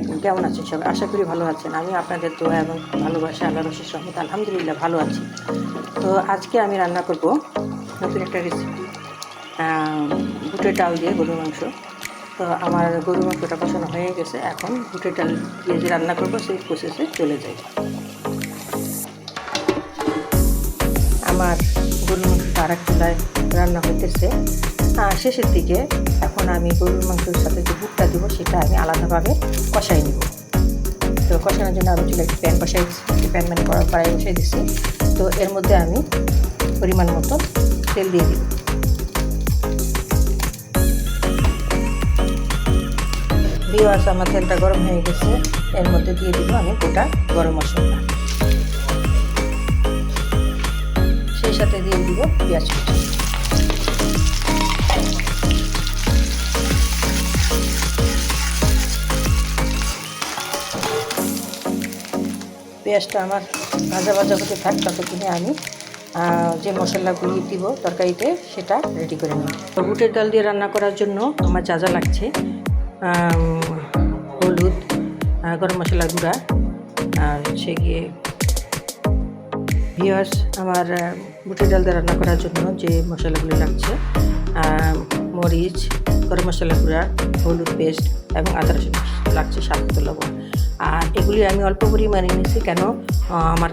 আলাইকুম, কেমন আছেন সবাই? আশা করি ভালো আছেন। আমি আপনাদের দোয়া এবং ভালোবাসা, আল্লাহর অশেষ রহমতে আলহামদুলিল্লাহ ভালো আছি। তো আজকে আমি রান্না করব নতুন একটা রেসিপি, বুটের ডাল দিয়ে গরুর মাংস। তো আমার গরুর মাংসটা কষানো হয়ে গেছে, এখন বুটের ডাল দিয়ে যে রান্না করব সেই প্রসেসে চলে যাই। আমার গরুর মাংসটা আর এক চুলায় রান্না হইতেছে শেষের দিকে। এখন আমি গরুর মাংসের সাথে যে বুটটা দেবো সেটা আমি আলাদাভাবে কষাই নেব। তো কষানোর জন্য আমি চুলে একটি প্যান প্যান কড়াই বসাই দিচ্ছি। তো এর মধ্যে আমি পরিমাণ মতো তেল দিয়ে দিব। ভিউয়ার্স, আমার তেলটা গরম হয়ে গেছে, এর মধ্যে দিয়ে দিব আমি গোটা গরম মশলা, সেই সাথে দিয়ে দিব পেঁয়াজ কুচি। পেঁয়াজটা আমার ভাজা ভাজা হতে থাক, ততক্ষণে আমি যে মশলাগুলি দিব তরকারিতে সেটা রেডি করে নিই। তো বুটের ডাল দিয়ে রান্না করার জন্য আমার যা যা লাগছে: হলুদ, গরম মশলা গুঁড়া, আর হচ্ছে গিয়ে ভিউয়ার্স, আমার বুটের ডাল দিয়ে রান্না করার জন্য যে মশলাগুলি লাগছে: মরিচ, গরম মশলা গুঁড়া, হলুদ পেস্ট এবং আদা রসুন লাগছে, স্বাদ মতো লবণ। আর এগুলি আমি অল্প পরিমাণে নিয়েছি, কেন আমার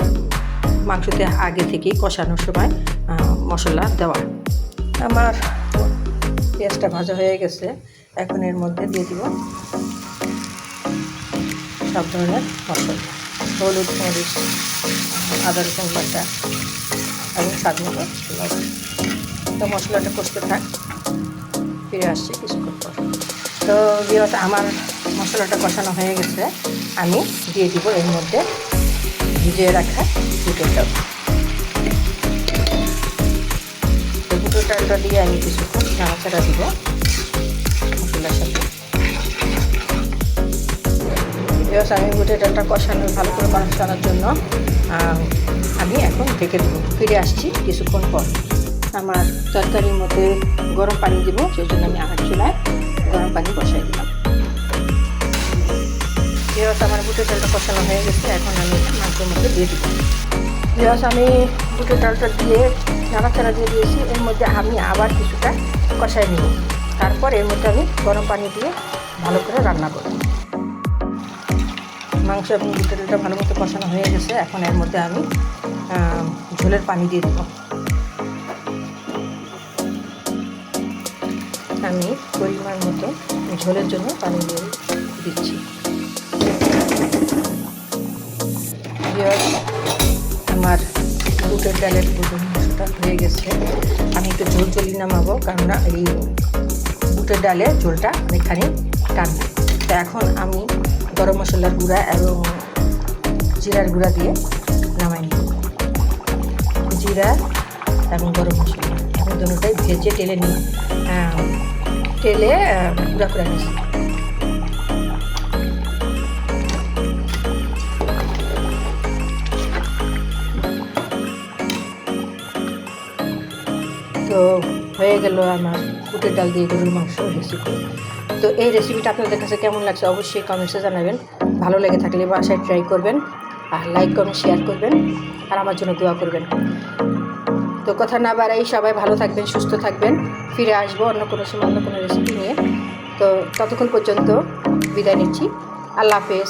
মাংসতে আগে থেকেই কষানোর সময় মশলা দেওয়া। আমার পেঁয়াজটা ভাজা হয়ে গেছে, এখন এর মধ্যে দিয়ে দিব সব ধরনের মশলা: হলুদ, মরিচ, আদা রসুন বাটা এবং স্বাদ মতো লবণ। তো মশলাটা কষতে থাক, ফিরে আসছে কিছুক্ষণ পর। তো ভিউয়ার্স, আমার মশলাটা কষানো হয়ে গেছে, আমি দিয়ে দিব এর মধ্যে ভিজিয়ে রাখা বুটের ডাল। তো বুটের ডালটা দিয়ে আমি কিছুক্ষণ নাড়াচাড়া দিব মশলার সাথে। ভিউয়ার্স, আমি বুটের ডালটা ভালো করে কষানোর জন্য আমি এখন ঢেকে দেবো। ফিরে আসছি কিছুক্ষণ পর। আমার তরকারির মধ্যে গরম পানি দিব, সেই জন্য আমি আরেক চুলায় গরম পানি বসাই দিলাম। ভিউয়ার্স, আমার বুটের ডালটা কষানো হয়ে গেছে, এখন আমি মাংসের মধ্যে দিয়ে দিব। ভিউয়ার্স, আমি বুটের ডালটা দিয়ে নাড়াচাড়া দিয়ে দিয়েছি, এর মধ্যে আমি আবার কিছুটা কষাই নেব। তারপর এর মধ্যে আমি গরম পানি দিয়ে ভালো করে রান্না করব। মাংস এবং বুটের ডালটা ভালো মতো কষানো হয়ে গেছে, এখন এর মধ্যে আমি ঝোলের পানি দিয়ে দেব। আমি পরিমাণ মতো ঝোলের জন্য পানি দিয়ে দিচ্ছি। আমার বুটের ডালের গরুর মাংসটা হয়ে গেছে, আমি একটু ঝোলঝোলি নামাবো, কেননা এই বুটের ডালে ঝোলটা অনেকখানি টানবে। তো এখন আমি গরম মশলার গুঁড়া এবং জিরার গুঁড়া দিয়ে নামাই নিব। জিরা এবং গরম মশলা আমি দুটোটাই ভেজে তেলে গুঁড়া করে নিয়েছি। তো হয়ে গেল আমার বুটের ডাল দিয়ে গরুর মাংস রেসিপি। তো এই রেসিপিটা আপনাদের কাছে কেমন লাগছে অবশ্যই কমেন্টসে জানাবেন। ভালো লেগে থাকলে বাসায় ট্রাই করবেন, আর লাইক কমেন্ট শেয়ার করবেন, আর আমার জন্য দোয়া করবেন। তো কথা না বাড়াই, সবাই ভালো থাকবেন, সুস্থ থাকবেন। ফিরে আসবো অন্য কোনো সময় অন্য কোনো রেসিপি নিয়ে। তো ততক্ষণ পর্যন্ত বিদায় নিচ্ছি। আল্লাহ হাফেজ।